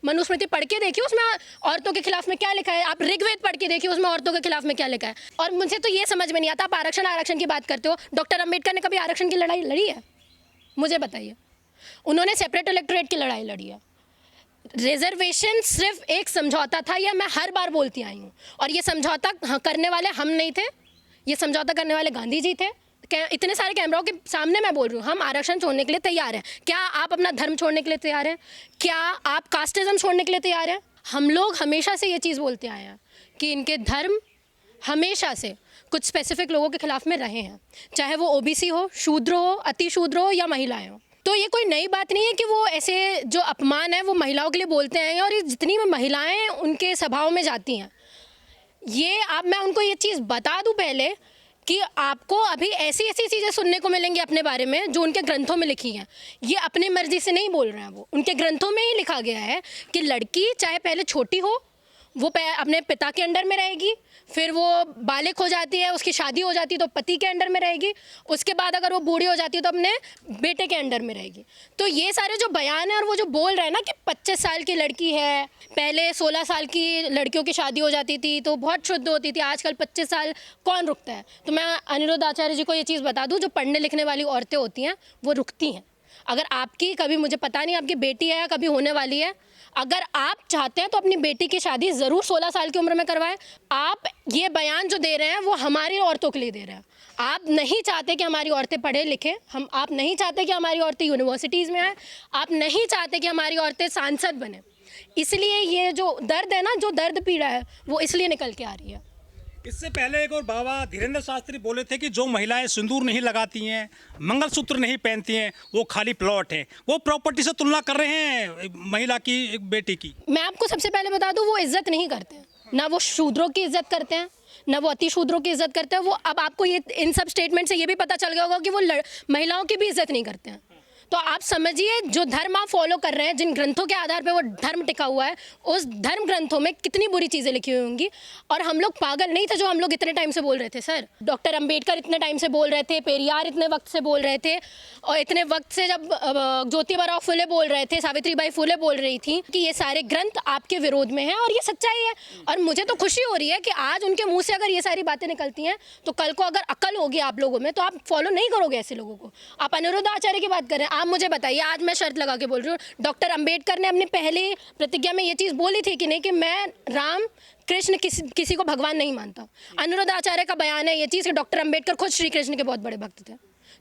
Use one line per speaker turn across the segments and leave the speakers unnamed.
मनुस्मृति पढ़ के देखिए उसमें औरतों के खिलाफ में क्या लिखा है। आप ऋग्वेद पढ़ के देखिए उसमें औरतों के खिलाफ में क्या लिखा है। और मुझे तो ये समझ में नहीं आता, आप आरक्षण की बात करते हो। डॉक्टर अंबेडकर ने कभी आरक्षण की लड़ाई लड़ी है? मुझे बताइए। उन्होंने सेपरेट इलेक्टोरेट की लड़ाई लड़ी है। रिजर्वेशन सिर्फ एक समझौता था, यह मैं हर बार बोलती आई हूँ। और ये समझौता करने वाले हम नहीं थे, ये समझौता करने वाले गांधी जी थे। इतने सारे कैमराओं के सामने मैं बोल रही हूँ, हम आरक्षण छोड़ने के लिए तैयार हैं। क्या आप अपना धर्म छोड़ने के लिए तैयार हैं? क्या आप कास्टिज्म छोड़ने के लिए तैयार हैं? हम लोग हमेशा से ये चीज़ बोलते आए हैं कि इनके धर्म हमेशा से कुछ स्पेसिफिक लोगों के खिलाफ में रहे हैं, चाहे वो ओबीसी हो, शूद्र हो, अति शूद्र हो या महिलाएं हो। तो ये कोई नई बात नहीं है कि वो ऐसे जो अपमान है वो महिलाओं के लिए बोलते हैं। और ये जितनी महिलाएं उनके सभाओं में जाती हैं, ये मैं उनको ये चीज़ बता दूं पहले कि आपको अभी ऐसी ऐसी चीज़ें सुनने को मिलेंगी अपने बारे में जो उनके ग्रंथों में लिखी हैं। ये अपनी मर्जी से नहीं बोल रहे हैं, वो उनके ग्रंथों में ही लिखा गया है कि लड़की चाहे पहले छोटी हो, वो अपने पिता के अंडर में रहेगी, फिर वो बालिग हो जाती है, उसकी शादी हो जाती है तो पति के अंडर में रहेगी, उसके बाद अगर वो बूढ़ी हो जाती है तो अपने बेटे के अंडर में रहेगी। तो ये सारे जो बयान है और वो जो बोल रहे हैं ना कि 25 साल की लड़की है, पहले 16 साल की लड़कियों की शादी हो जाती थी तो बहुत शुद्ध होती थी, आजकल 25 साल कौन रुकता है? तो मैं अनिरुद्ध आचार्य जी को ये चीज़ बता दूँ, जो पढ़ने लिखने वाली औरतें होती हैं वो रुकती हैं। अगर आपकी कभी, मुझे पता नहीं आपकी बेटी है या कभी होने वाली है, अगर आप चाहते हैं तो अपनी बेटी की शादी ज़रूर 16 साल की उम्र में करवाएं। आप ये बयान जो दे रहे हैं वो हमारी औरतों के लिए दे रहे हैं। आप नहीं चाहते कि हमारी औरतें पढ़े लिखें, आप नहीं चाहते कि हमारी औरतें यूनिवर्सिटीज़ में आएँ, आप नहीं चाहते कि हमारी औरतें सांसद बने। इसलिए ये जो दर्द है ना, जो दर्द पीड़ा है, वो इसलिए निकल के आ रही है।
इससे पहले एक और बाबा धीरेन्द्र शास्त्री बोले थे कि जो महिलाएं सिंदूर नहीं लगाती हैं, मंगलसूत्र नहीं पहनती हैं, वो खाली प्लॉट है। वो प्रॉपर्टी से तुलना कर रहे हैं महिला की, एक बेटी की।
मैं आपको सबसे पहले बता दूं, वो इज्जत नहीं करते हैं, ना वो शूद्रों की इज्जत करते हैं, ना वो अति शूद्रों की इज्जत करते हैं। वो अब आपको ये इन सब स्टेटमेंट से ये भी पता चल गया होगा कि वो महिलाओं की भी इज्जत नहीं करते हैं। तो आप समझिए, जो धर्म आप फॉलो कर रहे हैं, जिन ग्रंथों के आधार पर वो धर्म टिका हुआ है, उस धर्म ग्रंथों में कितनी बुरी चीज़ें लिखी हुई होंगी। और हम लोग पागल नहीं थे जो हम लोग इतने टाइम से बोल रहे थे। सर, डॉक्टर अंबेडकर इतने टाइम से बोल रहे थे, पेरियार इतने वक्त से बोल रहे थे, और इतने वक्त से जब ज्योतिबा फुले बोल रहे थे, सावित्रीबाई फुले बोल रही थी कि ये सारे ग्रंथ आपके विरोध में हैं, और ये सच्चाई है। और मुझे तो खुशी हो रही है कि आज उनके मुँह से अगर ये सारी बातें निकलती हैं तो कल को अगर अकल होगी आप लोगों में तो आप फॉलो नहीं करोगे ऐसे लोगों को। आप अनिरुद्ध आचार्य की बात कर रहे हैं, आप मुझे बताइए, आज मैं शर्त लगा के बोल रही हूँ, डॉक्टर अंबेडकर ने अपनी पहली प्रतिज्ञा में ये चीज़ बोली थी कि नहीं, कि मैं राम कृष्ण किसी को भगवान नहीं मानता। अनिरुद्ध आचार्य का बयान है ये चीज़ कि डॉक्टर अंबेडकर खुद श्री कृष्ण के बहुत बड़े भक्त थे।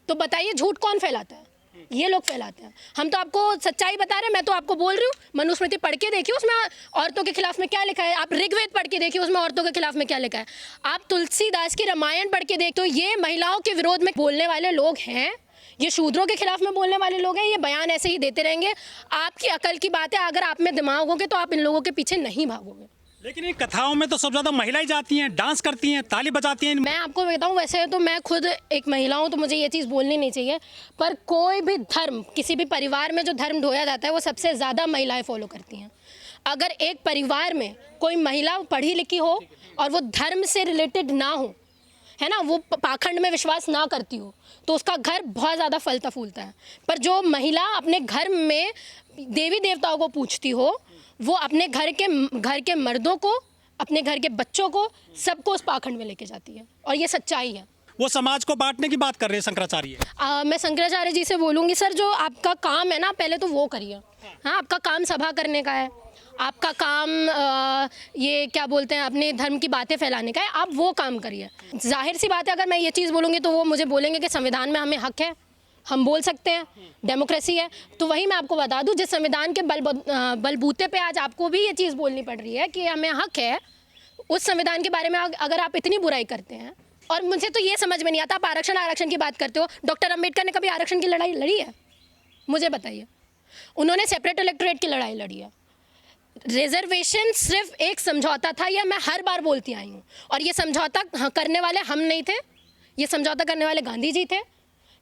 तो बताइए, झूठ कौन फैलाता है? ये लोग फैलाते हैं। हम तो आपको सच्चाई बता रहे हैं। मैं तो आपको बोल रही हूँ, मनुस्मृति पढ़ के देखिए उसमें औरतों के खिलाफ में क्या लिखा है। आप ऋग्वेद पढ़ के देखिए उसमें औरतों के खिलाफ में क्या लिखा है। आप तुलसीदास की रामायण पढ़ के देखते हो, ये महिलाओं के विरोध में बोलने वाले लोग हैं, ये शूद्रों के खिलाफ में बोलने वाले लोग हैं। ये बयान ऐसे ही देते रहेंगे। आपकी अकल की बात है, अगर आप में दिमाग होगे तो आप इन लोगों के पीछे नहीं भागोगे।
लेकिन इन कथाओं में तो सबसे ज़्यादा महिलाएं जाती हैं, डांस करती हैं, ताली बजाती हैं।
मैं आपको बताऊं, वैसे तो मैं खुद एक महिला हूं तो मुझे ये चीज़ बोलनी नहीं चाहिए, पर कोई भी धर्म, किसी भी परिवार में जो धर्म ढोया जाता है वो सबसे ज़्यादा महिलाएं फॉलो करती हैं। अगर एक परिवार में कोई महिला पढ़ी लिखी हो और वो धर्म से रिलेटेड ना हो, है ना, वो पाखंड में विश्वास ना करती हो, तो उसका घर बहुत ज़्यादा फलता फूलता है। पर जो महिला अपने घर में देवी देवताओं को पूछती हो, वो अपने घर के मर्दों को, अपने घर के बच्चों को, सबको उस पाखंड में लेके जाती है। और ये सच्चाई है।
वो समाज को बांटने की बात कर रहे हैं शंकराचार्य।
मैं शंकराचार्य जी से बोलूँगी, सर, जो आपका काम है ना, पहले तो वो करिए। हाँ, आपका काम सभा करने का है, आपका काम ये क्या बोलते हैं, अपने धर्म की बातें फैलाने का है, आप वो काम करिए। जाहिर सी बात है, अगर मैं ये चीज़ बोलूँगी तो वो मुझे बोलेंगे कि संविधान में हमें हक है, हम बोल सकते हैं, डेमोक्रेसी है। तो वही मैं आपको बता दूं, जिस संविधान के बलबूते पे आज आपको भी ये चीज़ बोलनी पड़ रही है कि हमें हक है, उस संविधान के बारे में अगर आप इतनी बुराई करते हैं। और मुझे तो ये समझ में नहीं आता, आप आरक्षण की बात करते हो। डॉक्टर अंबेडकर ने कभी आरक्षण की लड़ाई लड़ी है? मुझे बताइए। उन्होंने सेपरेट इलेक्टोरेट की लड़ाई लड़ी है। रिजर्वेशन सिर्फ एक समझौता था, यह मैं हर बार बोलती आई हूँ। और ये समझौता करने वाले हम नहीं थे, ये समझौता करने वाले गांधी जी थे,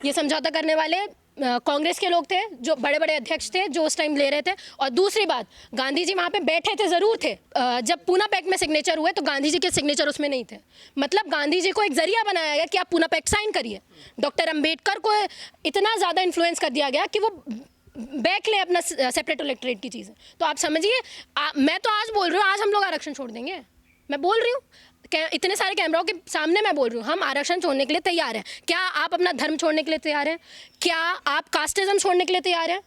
ये समझौता करने वाले कांग्रेस के लोग थे, जो बड़े बड़े अध्यक्ष थे जो उस टाइम ले रहे थे। और दूसरी बात, गांधी जी वहाँ पे बैठे थे, ज़रूर थे। जब पूना पैक्ट में सिग्नेचर हुए तो गांधी जी के सिग्नेचर उसमें नहीं थे। मतलब गांधी जी को एक जरिया बनाया गया कि आप पूना पैक्ट साइन करिए। डॉक्टर अंबेडकर को इतना ज़्यादा इन्फ्लुएंस कर दिया गया कि वो बैक लें अपना सेपरेट इलेक्टोरेट की चीज़ें। तो आप समझिए, मैं तो आज बोल रही हूँ, आज हम लोग आरक्षण छोड़ देंगे। मैं बोल रही हूँ, इतने सारे कैमराओं के सामने मैं बोल रही हूँ, हम आरक्षण छोड़ने के लिए तैयार हैं। क्या आप अपना धर्म छोड़ने के लिए तैयार हैं? क्या आप कास्टिज्म छोड़ने के लिए तैयार हैं?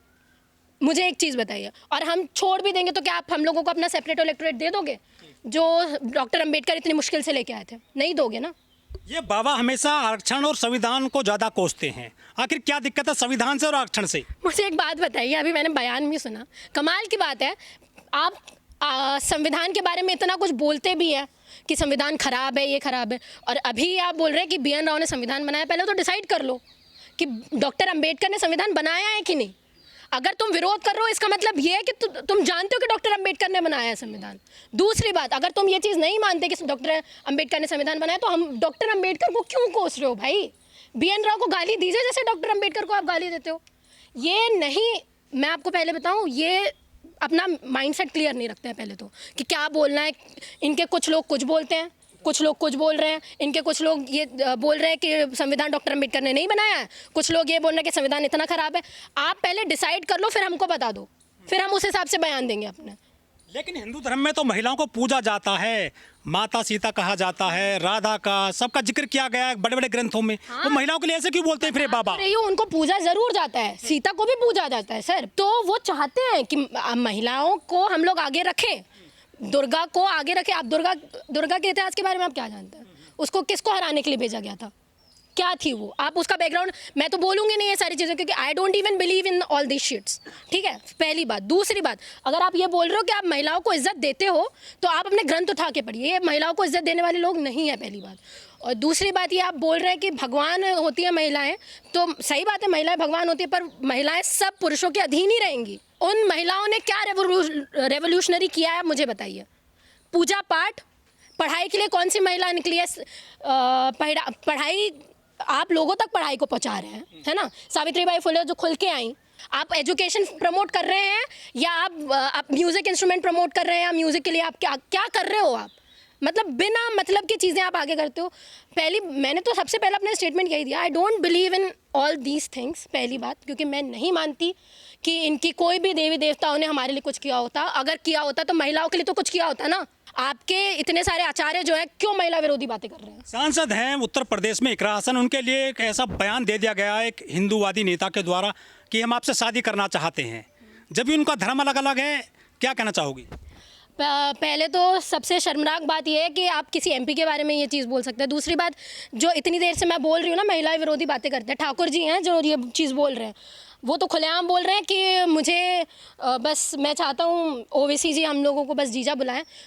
मुझे एक चीज़ बताइए। और हम छोड़ भी देंगे तो क्या आप हम लोगों को अपना सेपरेट इलेक्टोरेट दे दोगे, जो डॉक्टर अंबेडकर इतनी मुश्किल से लेके आए थे? नहीं दोगे ना।
ये बाबा हमेशा आरक्षण और संविधान को ज़्यादा कोसते हैं, आखिर क्या दिक्कत है संविधान से और आरक्षण से?
मुझे एक बात बताइए, अभी मैंने बयान भी सुना, कमाल की बात है, आप संविधान के बारे में इतना कुछ बोलते भी है कि संविधान खराब है, ये खराब है, और अभी आप बोल रहे हैं कि BN राव ने संविधान बनाया। पहले तो डिसाइड कर लो कि डॉक्टर अंबेडकर ने संविधान बनाया है कि नहीं। अगर तुम विरोध कर रहे हो, इसका मतलब ये है कि तुम जानते हो कि डॉक्टर अंबेडकर ने बनाया है संविधान। दूसरी बात, अगर तुम ये चीज़ नहीं मानते कि डॉक्टर अंबेडकर ने संविधान बनाया, तो हम डॉक्टर अंबेडकर को क्यों कोस रहे हो भाई? BN राव को गाली दीजिए जैसे डॉक्टर अंबेडकर को आप गाली देते हो। ये नहीं, मैं आपको पहले बताऊं, ये अपना माइंडसेट क्लियर नहीं रखते हैं पहले तो, कि क्या बोलना है। इनके कुछ लोग कुछ बोलते हैं, कुछ लोग कुछ बोल रहे हैं। इनके कुछ लोग ये बोल रहे हैं कि संविधान डॉक्टर अंबेडकर ने नहीं बनाया है, कुछ लोग ये बोल रहे हैं कि संविधान इतना खराब है। आप पहले डिसाइड कर लो, फिर हमको बता दो, फिर हम उस हिसाब से बयान देंगे अपने।
लेकिन हिंदू धर्म में तो महिलाओं को पूजा जाता है, माता सीता कहा जाता है, राधा का सबका जिक्र किया गया है बड़े बड़े ग्रंथों में। तो महिलाओं के लिए ऐसे क्यों बोलते हैं फिर ये बाबा?
रही हो, उनको पूजा जरूर जाता है, सीता को भी पूजा जाता है सर। तो वो चाहते हैं कि महिलाओं को हम लोग आगे रखें, दुर्गा को आगे रखें। आप दुर्गा के इतिहास के बारे में आप क्या जानते हैं? उसको किसको हराने के लिए भेजा गया था? क्या थी वो? आप उसका बैकग्राउंड, मैं तो बोलूँगी नहीं ये सारी चीज़ें, क्योंकि I don't even believe in all this sheets. ठीक है, पहली बात। दूसरी बात, अगर आप ये बोल रहे हो कि आप महिलाओं को इज्जत देते हो, तो आप अपने ग्रंथ उठा के पढ़िए। ये महिलाओं को इज्जत देने वाले लोग नहीं है, पहली बात। और दूसरी बात, ये आप बोल रहे हैं कि भगवान होती है महिलाएं, तो सही बात है, महिलाएं भगवान होती है, पर महिलाएं सब पुरुषों के अधीन ही रहेंगी। उन महिलाओं ने क्या रेवोल्यूशनरी किया है, मुझे बताइए। पूजा पाठ, पढ़ाई के लिए कौन सी महिला निकली है? पढ़ाई, आप लोगों तक पढ़ाई को पहुंचा रहे हैं, है ना। सावित्रीबाई फुले जो खुल के आई। आप एजुकेशन प्रमोट कर रहे हैं, या आप म्यूज़िक इंस्ट्रूमेंट प्रमोट कर रहे हैं, या म्यूज़िक के लिए आप क्या कर रहे हो? आप मतलब बिना मतलब की चीज़ें आप आगे करते हो। मैंने तो सबसे पहले अपने स्टेटमेंट यही दिया, I don't believe in all these things. पहली बात, क्योंकि मैं नहीं मानती कि इनकी कोई भी देवी देवताओं ने हमारे लिए कुछ किया होता। अगर किया होता तो महिलाओं के लिए तो कुछ किया होता ना। आपके इतने सारे आचार्य जो है, क्यों महिला विरोधी बातें कर रहे हैं?
सांसद हैं उत्तर प्रदेश में इकरा हसन, उनके लिए एक ऐसा बयान दे दिया गया एक हिंदूवादी नेता के द्वारा कि हम आपसे शादी करना चाहते हैं, जब भी उनका धर्म अलग अलग है। क्या कहना चाहोगी?
पहले तो सबसे शर्मनाक बात यह है कि आप किसी MP के बारे में ये चीज़ बोल सकते हैं। दूसरी बात, जो इतनी देर से मैं बोल रही हूँ ना, महिला विरोधी बातें करते हैं, ठाकुर जी हैं जो ये चीज़ बोल रहे हैं, वो तो खुलेआम बोल रहे हैं कि मुझे बस, मैं चाहता हूँ OWC जी हम लोगों को बस जीजा बुलाएं।